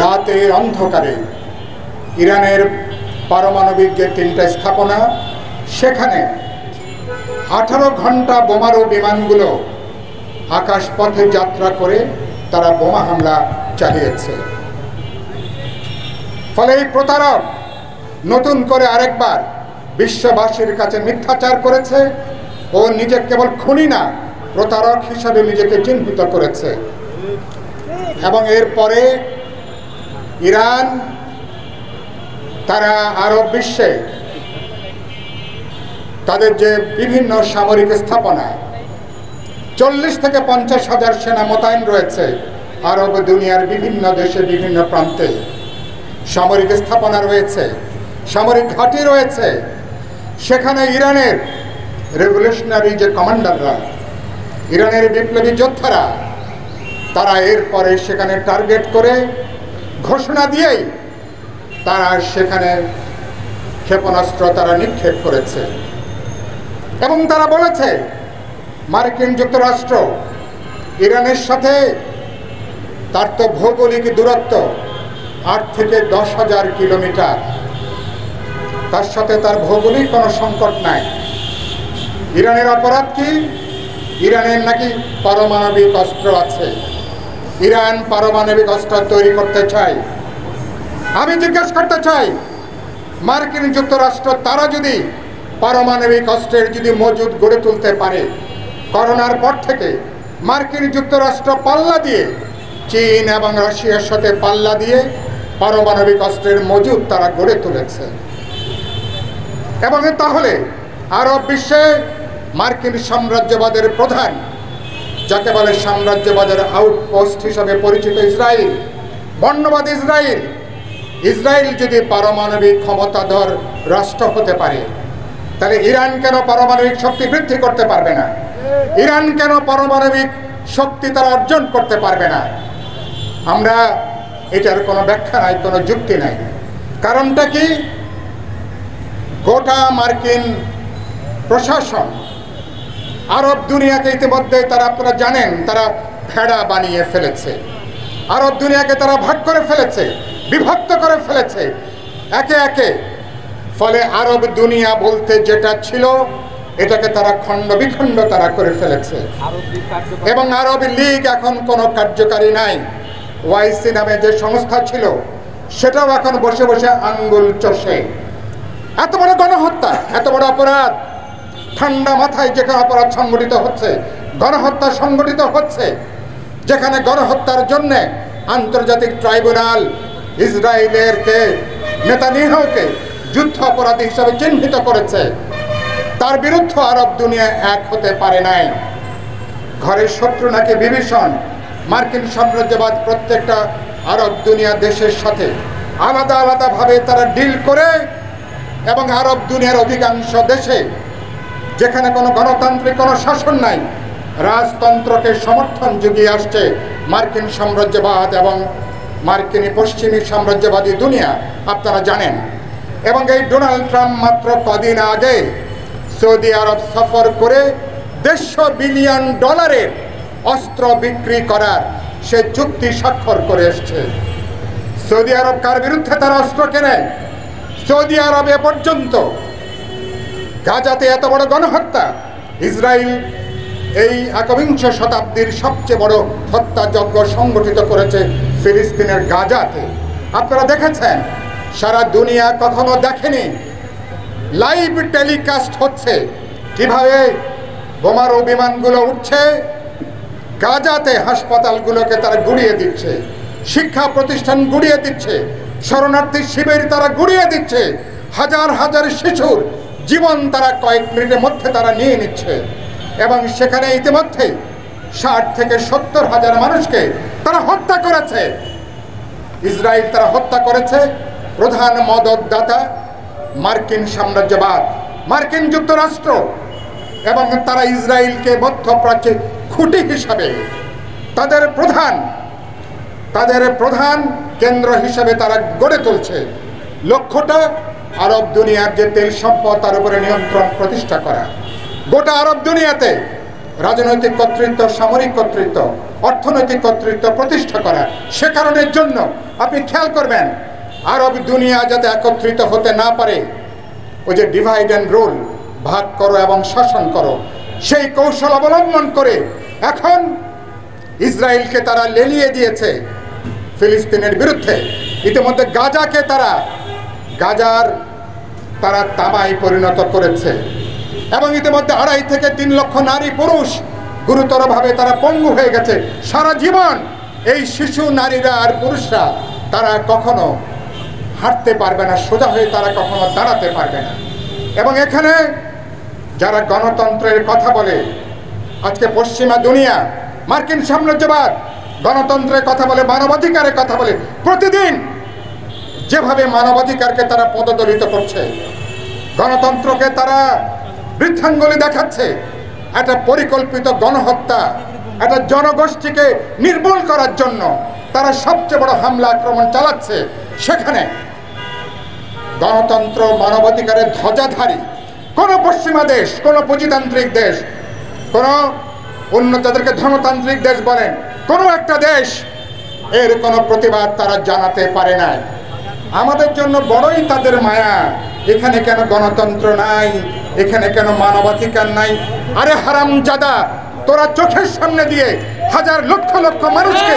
রাতের অন্ধকারে ইরানের পারমাণবিক যে 3টা স্থাপনা, সেখানে 18 ঘন্টা বোমারু বিমানগুলো আকাশপথে যাত্রা করে তারা বোমা হামলা চালিয়েছে। ফলে এই প্রতারক নতুন করে আরেকবার বিশ্ববাসীর কাছে মিথ্যাচার করেছে ও নিজে কেবল খুনি না, প্রতারক হিসাবে নিজেকে চিহ্নিত করেছে। এবং এরপরে ইরান তারা আরব বিশ্বে তাদের যে বিভিন্ন সামরিক স্থাপনায় 40 থেকে 50 হাজার সেনা মোতায়েন রয়েছে। আরব দুনিয়ার বিভিন্ন দেশে বিভিন্ন প্রান্তে সামরিক স্থাপনা রয়েছে, সামরিক ঘাঁটি রয়েছে। সেখানে ইরানের রেভলিউশনারি যে কমান্ডাররা, ইরানের বিপ্লবী যোদ্ধারা, তারা এরপরে সেখানে টার্গেট করে ঘোষণা দিয়েই তারা সেখানে ক্ষেপণাস্ত্র তারা নিক্ষেপ করেছে। এবং তারা বলেছে মার্কিন যুক্তরাষ্ট্র ইরানের সাথে তার তো ভৌগোলিক দূরত্ব 8 থেকে 10,000 কিলোমিটার, তার সাথে তার ভৌগোলিক কোনো সংকট নাই। ইরানের অপরাধ কি? ইরানের নাকি পারমাণবিক অস্ত্র আছে, ইরান পারমাণবিক অস্ত্র তৈরি করতে চায়। আমি জিজ্ঞেস করতে চাই, মার্কিন যুক্তরাষ্ট্র তারা যদি পারমাণবিক অস্ত্রের যদি মজুদ গড়ে তুলতে পারে, করোনার পর থেকে মার্কিন যুক্তরাষ্ট্র পাল্লা দিয়ে, চীন এবং রাশিয়ার সাথে পাল্লা দিয়ে পারমাণবিক অস্ত্রের মজুদ তারা গড়ে তুলেছে। এবং তাহলে আরব বিশ্বে মার্কিন সাম্রাজ্যবাদের প্রধান, যাকে বলে সাম্রাজ্যবাদের আউটপোস্ট হিসাবে পরিচিত ইসরায়েল, বর্ণবাদ ইসরায়েল যদি পারমাণবিক ক্ষমতাধর রাষ্ট্র হতে পারে, তাহলে ইরান কেন পারমাণবিক শক্তি বৃদ্ধি করতে পারবে না? ইরান কেন পারমাণবিক শক্তি তারা অর্জন করতে পারবে না? আমরা এটার কোনো ব্যাখ্যা নাই, কোনো যুক্তি নাই। কারণটা কি? গোটা মার্কিন প্রশাসন আরব দুনিয়াকে ইতিমধ্যে তারা, আপনারা জানেন, তারা ভেড়া বানিয়ে ফেলেছে। আরব দুনিয়াকে তারা ভাগ করে ফেলেছে, বিভক্ত করে ফেলেছে একে একে। ফলে আরব দুনিয়া বলতে যেটা ছিল, এটাকে তারা খণ্ড বিখণ্ড তারা করে ফেলেছে। এবং আরব লীগ এখন কোনো কার্যকারী নাই। ওয়াইসি নামে যে সংস্থা ছিল, সেটাও এখন বসে বসে আঙ্গুল চষে। এত বড় গণহত্যা, এত বড় অপরাধ, ঠান্ডা মাথায় যেখানে অপরাধ সংগঠিত হচ্ছে, গণহত্যা সংগঠিত হচ্ছে, যেখানে গণহত্যার জন্যে আন্তর্জাতিক ট্রাইব্যুনাল ইসরায়েলের নেতানিয়াহুকে যুদ্ধ অপরাধী হিসাবে চিহ্নিত করেছে, তার বিরুদ্ধে আরব দুনিয়া এক হতে পারে নাই। ঘরের শত্রু নাকি বিভীষণ। মার্কিন সাম্রাজ্যবাদ প্রত্যেকটা আরব দুনিয়া দেশের সাথে আলাদা আলাদাভাবে তারা ডিল করে, এবং আরব দুনিয়ার অধিকাংশ দেশে যেখানে কোনো গণতান্ত্রিক কোনো শাসন নাই, রাজতন্ত্রকে সমর্থন জুগিয়ে আসছে মার্কিন সাম্রাজ্যবাদ এবং মার্কিনী পশ্চিমী সাম্রাজ্যবাদী দুনিয়া, আপনারা জানেন। এবং এই ডোনাল্ড ট্রাম্প মাত্র কদিন আগে সৌদি আরব সফর করে $150 বিলিয়ন অস্ত্র বিক্রি করার সে চুক্তি স্বাক্ষর করে এসছে। সৌদি আরব কার বিরুদ্ধে তারা অস্ত্র কেনে? সৌদি আরব এ পর্যন্ত গাজাতে এত বড় গণহত্যা, ইসরায়েল এই একবিংশ শতাব্দীর সবচেয়ে বড় হত্যাযজ্ঞ সংগঠিত করেছে ফিলিস্তিনের গাজাতে। আপনারা দেখেছেন, সারা দুনিয়া কখনো দেখেনি। লাইভ টেলিকাস্ট হচ্ছে কিভাবে বোমারু বিমানগুলো উঠছে, গাজাতে হাসপাতালগুলোকে তারা গুড়িয়ে দিচ্ছে, শিক্ষা প্রতিষ্ঠান গুড়িয়ে দিচ্ছে, শরণার্থী শিবির তারা গুড়িয়ে দিচ্ছে, হাজার হাজার শিশুর জীবন তারা কয়েক মিনিটের মধ্যে তারা নিয়ে নিচ্ছে। এবং সেখানে ইতিমধ্যে 60 থেকে 70 হাজার মানুষকে তারা হত্যা করেছে। ইসরায়েল তারা হত্যা করেছে প্রধান মদতদাতা মার্কিন সাম্রাজ্যবাদ, মার্কিন যুক্তরাষ্ট্র, এবং তারা ইসরায়েলকে মধ্যপ্রাচ্যের খুঁটি হিসাবে তাদের প্রধান কেন্দ্র হিসাবে তারা গড়ে তুলছে। লক্ষ্যটা আরব দুনিয়ার যে তেল সম্পদ তার উপরে নিয়ন্ত্রণ প্রতিষ্ঠা করা। গোটা আরব দুনিয়াতে রাজনৈতিক কর্তৃত্ব, সামরিক কর্তৃত্ব, অর্থনৈতিক কর্তৃত্ব প্রতিষ্ঠা করা। সে কারণের জন্য আপনি খেয়াল করবেন আরব দুনিয়া যাতে একত্রিত হতে না পারে, ওই যে ডিভাইড অ্যান্ড রুল, ভাগ করো এবং শাসন করো, সেই কৌশল অবলম্বন করে এখন ইসরায়েলকে তারা লেলিয়ে দিয়েছে ফিলিস্তিনের বিরুদ্ধে। ইতিমধ্যে গাজার তারা তামায় পরিণত করেছে এবং ইতিমধ্যে 2.5 থেকে 3 লক্ষ নারী পুরুষ গুরুতরভাবে তারা পঙ্গু হয়ে গেছে। সারা জীবন এই শিশু নারীরা আর পুরুষরা তারা কখনো হাঁটতে পারবে না, সোজা হয়ে তারা কখনো দাঁড়াতে পারবে না। এবং এখানে যারা গণতন্ত্রের কথা বলে, আজকে পশ্চিমা দুনিয়া, মার্কিন সাম্রাজ্যবাদ গণতন্ত্রের কথা বলে, মানবাধিকারের কথা বলে, প্রতিদিন যেভাবে মানবাধিকারকে তারা পদদলিত করছে, গণতন্ত্রকে তারা বৃদ্ধাঙ্গুলি দেখাচ্ছে, একটা পরিকল্পিত গণহত্যা, একটা জনগোষ্ঠীকে নির্মূল করার জন্য তারা সবচেয়ে বড় হামলা আক্রমণ চালাচ্ছে। সেখানে গণতন্ত্র, মানবাধিকারের ধ্বজাধারী কোনো পশ্চিমা দেশ, কোনো পুঁজিতান্ত্রিক দেশ, কোনো যাদেরকে ধর্মতান্ত্রিক দেশ বলেন, কোনো একটা দেশ এর কোনো প্রতিবাদ তারা জানাতে পারে না। আমাদের জন্য বড়ই তাদের মায়া, এখানে কেন গণতন্ত্র নাই, এখানে কেন মানবাধিকার নাই। আরে হারামজাদা, তোরা চোখের সামনে দিয়ে লক্ষ লক্ষ মানুষকে,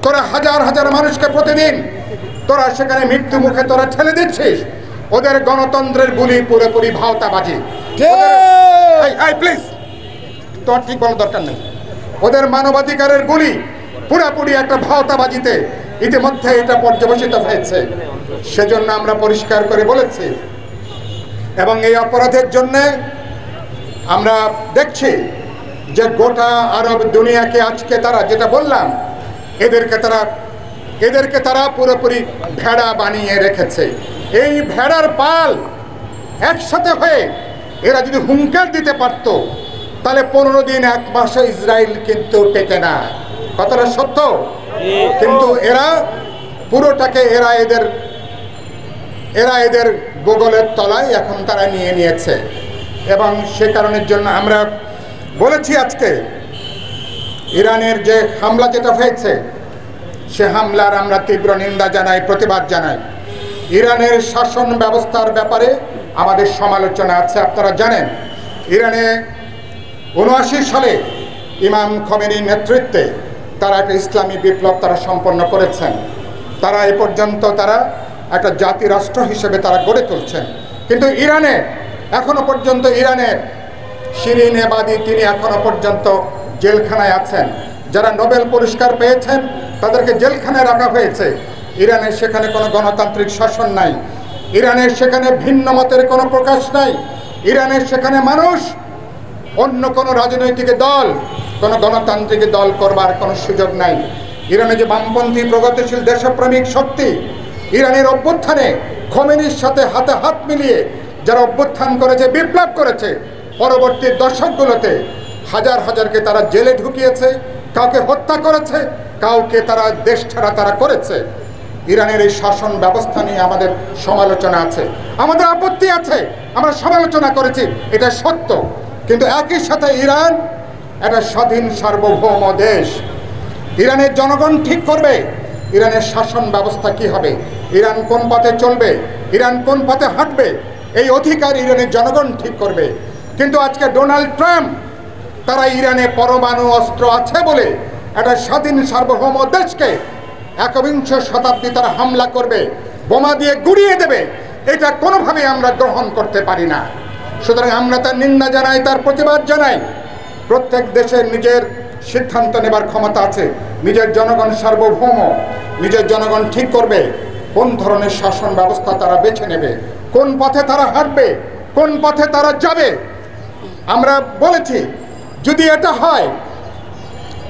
তোরা হাজার মানুষকে প্রতিদিন তোরা সেখানে মৃত্যু মুখে তোরা ঠেলে দিচ্ছিস। ওদের গণতন্ত্রের গুলি পুরোপুরি ভাওতাবাজি। প্লিজ, তোর ঠিক বলার দরকার নেই। ওদের মানবাধিকারের গুলি পুরোপুরি একটা ভাওতাবাজিতে ইতিমধ্যে এটা পর্যবেসিত হয়েছে। সেজন্য আমরা পরিষ্কার করে বলেছি এবং এই অপরাধের জন্যে আমরা দেখছি যে গোটা আরব দুনিয়াকে আজকে তারা, যেটা বললাম, এদেরকে তারা পুরোপুরি ভেড়া বানিয়ে রেখেছে। এই ভেড়ার পাল একসাথে হয়ে এরা যদি হুঙ্কার দিতে পারত, তাহলে 15 দিন 1 মাসে ইসরায়েল কিন্তু টেকে না। কথাটা সত্য। কিন্তু এরা পুরোটাকে এদের বগলের তলায় এখন তারা নিয়ে নিয়েছে। এবং সে কারণের জন্য আমরা বলেছি আজকে ইরানের যে হামলা যেটা হয়েছে, সে হামলার আমরা তীব্র নিন্দা জানাই, প্রতিবাদ জানাই। ইরানের শাসন ব্যবস্থার ব্যাপারে আমাদের সমালোচনা আছে। আপনারা জানেন ইরানে 79 সালে ইমাম খোমেনির নেতৃত্বে তারা একটা ইসলামী বিপ্লব তারা সম্পন্ন করেছেন। তারা এ পর্যন্ত তারা একটা জাতি রাষ্ট্র হিসেবে তারা গড়ে তুলছেন। কিন্তু ইরানে এখনো পর্যন্ত ইরানের শিরিন এবাদি তিনি এখনো পর্যন্ত জেলখানায় আছেন। যারা নোবেল পুরস্কার পেয়েছেন তাদেরকে জেলখানায় রাখা হয়েছে। ইরানের সেখানে কোনো গণতান্ত্রিক শাসন নাই, ইরানের সেখানে ভিন্ন মতের কোনো প্রকাশ নাই, ইরানের সেখানে মানুষ অন্য কোনো রাজনৈতিক দল, কোনো গণতান্ত্রিক দল করবার কোনো সুযোগ নাই। ইরানে যে বামপন্থী প্রগতিশীল দেশপ্রেমিক শক্তি ইরানের অভ্যুত্থানে খোমেনির সাথে হাতে হাত মিলিয়ে যারা অভ্যুত্থান করেছে, বিপ্লব করেছে, পরবর্তী দশকগুলোতে হাজারকে তারা জেলে ঢুকিয়েছে, কাউকে হত্যা করেছে, কাউকে তারা দেশ ছাড়া তারা করেছে। ইরানের এই শাসন ব্যবস্থা নিয়ে আমাদের সমালোচনা আছে, আমাদের আপত্তি আছে, আমরা সমালোচনা করেছি, এটা সত্য। কিন্তু একই সাথে ইরান একটা স্বাধীন সার্বভৌম দেশ। ইরানের জনগণ ঠিক করবে ইরানের শাসন ব্যবস্থা কি হবে, ইরান কোন পথে চলবে, ইরান কোন পথে হাঁটবে, এই অধিকার ইরানের জনগণ ঠিক করবে। কিন্তু আজকে ডোনাল্ড ট্রাম্প তারা ইরানে পরমাণু অস্ত্র আছে বলে একটা স্বাধীন সার্বভৌম দেশকে 21 শতাব্দী তারা হামলা করবে, বোমা দিয়ে গুড়িয়ে দেবে, এটা কোনোভাবে আমরা গ্রহণ করতে পারি না। সুতরাং আমরা তার নিন্দা জানাই, তার প্রতিবাদ জানাই। প্রত্যেক দেশের নিজের সিদ্ধান্ত নেবার ক্ষমতা আছে, নিজের জনগণ সার্বভৌম, নিজের জনগণ ঠিক করবে কোন ধরনের শাসন ব্যবস্থা তারা বেছে নেবে, কোন পথে তারা হাঁটবে, কোন পথে তারা যাবে। আমরা বলেছি যদি এটা হয়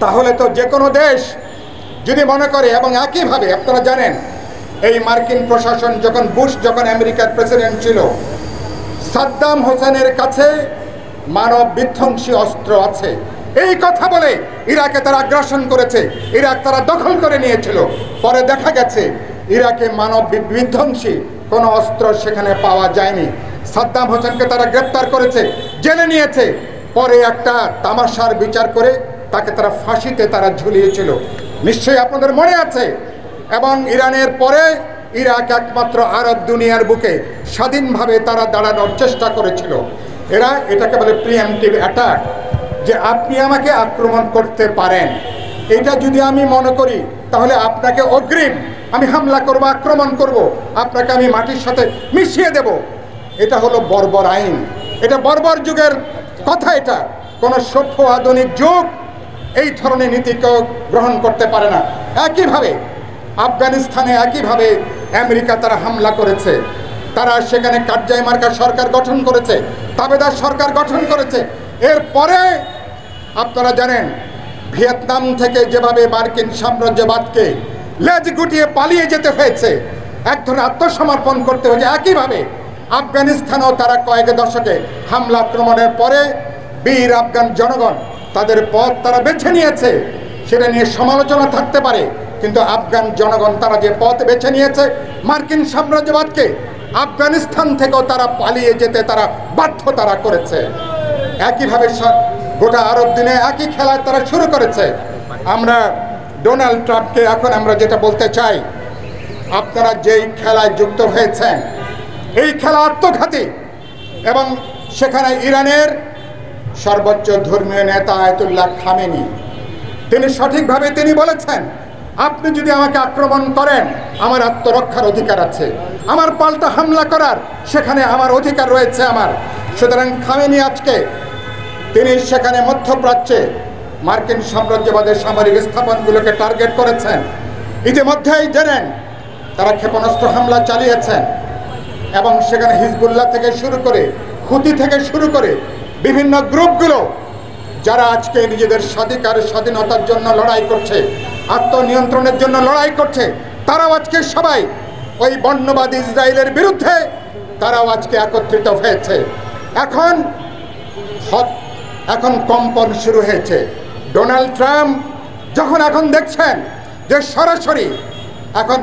তাহলে তো যে কোনো দেশ যদি মনে করে, এবং একইভাবে আপনারা জানেন এই মার্কিন প্রশাসন যখন আমেরিকার প্রেসিডেন্ট ছিল, সাদ্দাম হোসেনের কাছে মানব বিধ্বংসী অস্ত্র আছে এই কথা বলে ইরাকে তারা আগ্রাসন করেছে, ইরাক তারা দখল করে নিয়েছিল। পরে দেখা গেছে ইরাকে মানব বিধ্বংসী কোনো অস্ত্র সেখানে পাওয়া যায়নি। সাদ্দাম হোসেনকে তারা গ্রেপ্তার করেছে, জেলে নিয়েছে, পরে একটা তামাশার বিচার করে তাকে তারা ফাঁসিতে তারা ঝুলিয়েছিল, নিশ্চয়ই আপনাদের মনে আছে। এবং ইরানের পরে ইরাক একমাত্র আরব দুনিয়ার বুকে স্বাধীনভাবে তারা দাঁড়ানোর চেষ্টা করেছিল। এরা এটাকে বলে প্রিএমটিভ অ্যাটাক, যে আপনি আমাকে আক্রমণ করতে পারেন, এটা যদি আমি মনে করি তাহলে আপনাকে অগ্রিম আমি হামলা করব, আক্রমণ করব, আপনাকে আমি মাটির সাথে মিশিয়ে দেব। এটা হলো বর্বর আইন, এটা বর্বর যুগের কথা। এটা কোনো সভ্য আধুনিক যুগ এই ধরনের নীতিকে গ্রহণ করতে পারে না। একইভাবে আফগানিস্তানে একইভাবে আমেরিকা তারা হামলা করেছে, তারা সেখানে কারজাই মার্কা সরকার গঠন করেছে, তাবেদার সরকার গঠন করেছে। এরপরে আপনারা জানেন ভিয়েতনাম থেকে যেভাবে মার্কিন সাম্রাজ্যবাদকে লেজ গুটিয়ে পালিয়ে যেতে হয়েছে, এক ধরনের আত্মসমর্পণ করতে হয়েছে, একইভাবে আফগানিস্তানেও তারা কয়েক দশকে হামলা আক্রমণের পরে বীর আফগান জনগণ তাদের পথ তারা বেছে নিয়েছে। সেটা নিয়ে সমালোচনা থাকতে পারে, কিন্তু আফগান জনগণ তারা যে পথ বেছে নিয়েছে, মার্কিন সাম্রাজ্যবাদকে আফগানিস্তান থেকেও তারা পালিয়ে যেতে তারা বাধ্য তারা করেছে। একইভাবে গোটা আরব দিনে একই খেলা তারা শুরু করেছে। আমরা ডোনাল্ড ট্রাম্পকে এখন আমরা যেটা বলতে চাই, আপনারা যেই খেলায় যুক্ত হয়েছেন এই খেলা আত্মঘাতী। এবং সেখানে ইরানের সর্বোচ্চ ধর্মীয় নেতা আয়াতুল্লাহ খামেনি তিনি সঠিকভাবে তিনি বলেছেন, আপনি যদি আমাকে আক্রমণ করেন আমার আত্মরক্ষার অধিকার আছে, আমার পাল্টা হামলা করার সেখানে আমার অধিকার রয়েছে আমার। সুতরাং খামেনি আজকে তিনি সেখানে মধ্যপ্রাচ্যে মার্কিন সাম্রাজ্যবাদের সামরিক স্থাপনগুলোকে টার্গেট করেছেন। ইতিমধ্যেই জানেন তারা ক্ষেপণাস্ত্র হামলা চালিয়েছেন এবং সেখানে হিজবুল্লাহ থেকে শুরু করে হুতি থেকে শুরু করে বিভিন্ন গ্রুপগুলো যারা আজকে নিজেদের স্বাধীনতার জন্য লড়াই করছে, আত্মনিয়ন্ত্রণের জন্য লড়াই করছে, তারাও আজকে সবাই ওই বর্ণবাদী ইসরায়েলের বিরুদ্ধে তারাও আজকে একত্রিত হয়েছে। এখন কম্পন শুরু হয়েছে। ডোনাল্ড ট্রাম্প যখন এখন দেখছেন যে সরাসরি এখন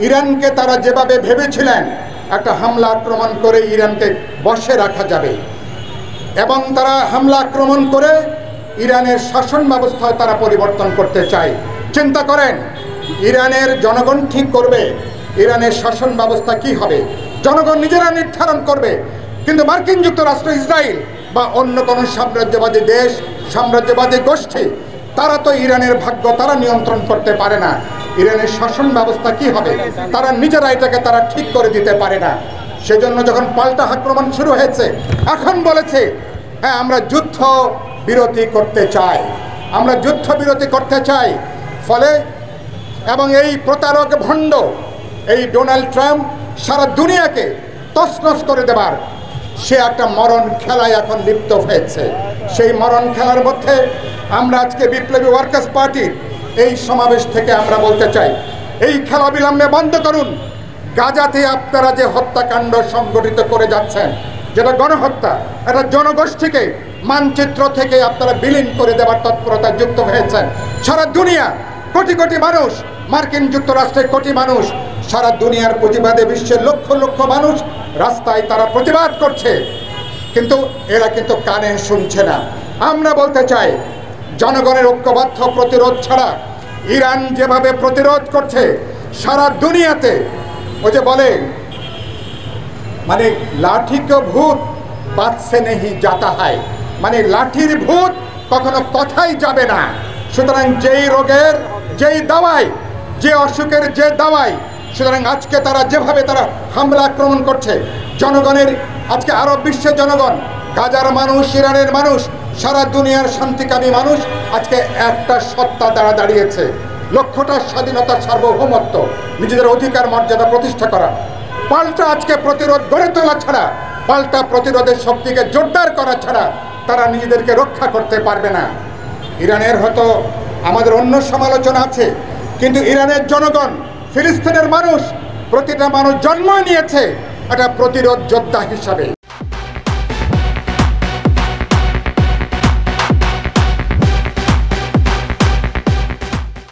ইরানকে তারা যেভাবে ভেবেছিলেন একটা হামলা আক্রমণ করে ইরানকে বশে রাখা যাবে, এবং তারা হামলা আক্রমণ করে ইরানের শাসন ব্যবস্থায় তারা পরিবর্তন করতে চায়। চিন্তা করেন, ইরানের জনগণ ঠিক করবে ইরানের শাসন ব্যবস্থা কি হবে, জনগণ নিজেরা নির্ধারণ করবে। কিন্তু মার্কিন যুক্তরাষ্ট্র, ইসরায়েল বা অন্য কোনো সাম্রাজ্যবাদী দেশ, সাম্রাজ্যবাদী গোষ্ঠী তারা তো ইরানের ভাগ্য তারা নিয়ন্ত্রণ করতে পারে না। ইরানের শাসন ব্যবস্থা কি হবে তারা নিজেরা এটাকে তারা ঠিক করে দিতে পারে না। সেজন্য যখন পাল্টা আক্রমণ শুরু হয়েছে, এখন বলেছে হ্যাঁ আমরা যুদ্ধ বিরতি করতে চাই, আমরা যুদ্ধ বিরতি করতে চাই। ফলে এবং এই প্রতারক ভণ্ড এই ডোনাল্ড ট্রাম্প সারা দুনিয়াকে তছনছ করে দেবার সে একটা মরণ খেলায় এখন লিপ্ত হয়েছে। সেই মরণ খেলার মধ্যে আমরা আজকে বিপ্লবী ওয়ার্কার্স পার্টির এই সমাবেশ থেকে আমরা বলতে চাই, এই খেলা বিলম্বে বন্ধ করুন। গাজাতে আপনারা যে হত্যাকাণ্ড সংগঠিত করে যাচ্ছেন, যেটা গণহত্যা, একটা জনগোষ্ঠীকে মানচিত্র থেকে আপনারা বিলীন করে দেওয়ার তৎপরতা যুক্ত হয়েছেন। সারা দুনিয়া কোটি কোটি মানুষ, মার্কিন যুক্তরাষ্ট্রের কোটি মানুষ, সারা দুনিয়ার পুঁজিবাদী বিশ্বের লক্ষ লক্ষ মানুষ রাস্তায় তারা প্রতিবাদ করছে, কিন্তু এরা কিন্তু কানে শুনছে না। আমরা বলতে চাই জনগণের ঐক্যবদ্ধ প্রতিরোধ ছাড়া ইরান যেভাবে প্রতিরোধ করছে সারা দুনিয়াতে, ওই যে বলে মানে লাঠি কে ভূত বাত সে নেহি যাতা হয়, মানে লাঠির ভূত কখনো কথাই যাবে না। সুতরাং যেই রোগের যেই দাওয়াই, যে অসুখের যে দাওয়াই, সুতরাং আজকে তারা যেভাবে তারা হামলা আক্রমণ করছে জনগণের, আজকে আরব বিশ্বের জনগণ, গাজার মানুষ, ইরানের মানুষ, সারা দুনিয়ার শান্তিকামী মানুষ আজকে একটা সত্তা দ্বারা দাঁড়িয়েছে, লক্ষ্যটা স্বাধীনতার সার্বভৌমত্ব, নিজেদের অধিকার মর্যাদা প্রতিষ্ঠা করা। পাল্টা আজকে প্রতিরোধ গড়ে তোলা ছাড়া, পাল্টা প্রতিরোধের শক্তিকে জোরদার করা ছাড়া তারা নিজেদেরকে রক্ষা করতে পারবে না। ইরানের হয়তো আমাদের অন্য সমালোচনা আছে, কিন্তু ইরানের জনগণ, ফিলিস্তিনের মানুষ, প্রতিটা মানুষ জন্ম নিয়েছে একটা প্রতিরোধ যোদ্ধা হিসাবে।